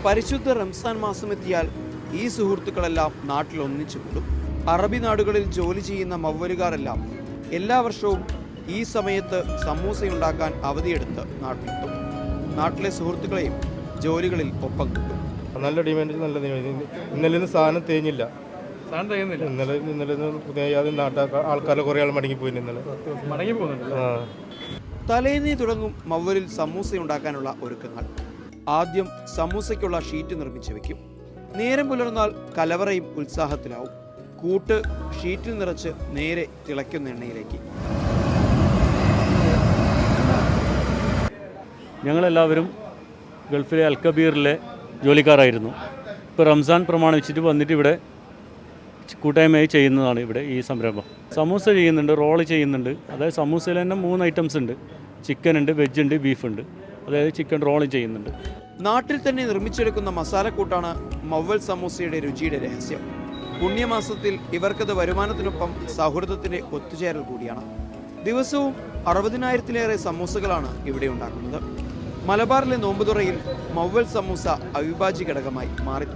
പരിശുദ്ധ റംസാൻ മാസമെത്തിയാൽ ഈ സുഹൃത്തുക്കളെല്ലാം നാട്ടിൽ ഒന്നിച്ചു കൂടും. അറബി നാടുകളിൽ ജോലി ചെയ്യുന്ന മവ്വലുകാരെല്ലാം എല്ലാ വർഷവും ഈ സമയത്ത് സമൂസയുണ്ടാക്കാൻ അവധിയെടുത്ത് നാട്ടിലെത്തും. നാട്ടിലെ സുഹൃത്തുക്കളെയും ജോലികളിൽ ഒപ്പം കിട്ടും. നല്ല ഡിമാൻഡ്, നല്ല ഇന്നലെ സാധനം തേഞ്ഞില്ല. ഇന്നലെ ആൾക്കാരെ കുറേ ആൾ മടങ്ങിപ്പോയി. തലേന്നേ തുടങ്ങും മവ്വലിൽ സമൂസ ഉണ്ടാക്കാനുള്ള ഒരുക്കങ്ങൾ. ആദ്യം സമൂസയ്ക്കുള്ള ഷീറ്റ് നിർമ്മിച്ചു വെക്കും. നേരം പുലർന്നാൽ കലവറയും ഉത്സാഹത്തിലാവും. കൂട്ട് ഷീറ്റിൽ നിറച്ച് നേരെ തിളയ്ക്കുന്ന എണ്ണയിലേക്ക്. ഞങ്ങളെല്ലാവരും ഗൾഫിലെ അൽക്കബീറിലെ ജോലിക്കാരായിരുന്നു. ഇപ്പോൾ റംസാൻ പ്രമാണിച്ചിട്ട് വന്നിട്ട് ഇവിടെ കൂട്ടായ്മയായി ചെയ്യുന്നതാണ് ഇവിടെ ഈ സംരംഭം. സമൂസ ചെയ്യുന്നുണ്ട്, റോള് ചെയ്യുന്നുണ്ട്. അതായത് സമൂസയിൽ തന്നെ 3 ഐറ്റംസ് ഉണ്ട്. ചിക്കൻ ഉണ്ട്, വെജ് ഉണ്ട്, ബീഫ് ഉണ്ട്. അതായത് ചിക്കൻ റോള് ചെയ്യുന്നുണ്ട്. നാട്ടിൽ തന്നെ നിർമ്മിച്ചെടുക്കുന്ന മസാലക്കൂട്ടാണ് മവ്വൽ സമൂസയുടെ രുചിയുടെ രഹസ്യം. പുണ്യമാസത്തിൽ ഇവർക്കത് വരുമാനത്തിനൊപ്പം സൗഹൃദത്തിന്റെ ഒത്തുചേരൽ കൂടിയാണ്. ദിവസവും 60,000-ലേറെ സമൂസകളാണ് ഇവിടെ ഉണ്ടാക്കുന്നത്. മലബാറിലെ നോമ്പുതുറയിൽ മവ്വൽ സമൂസ അവിഭാജ്യ ഘടകമായി മാറി.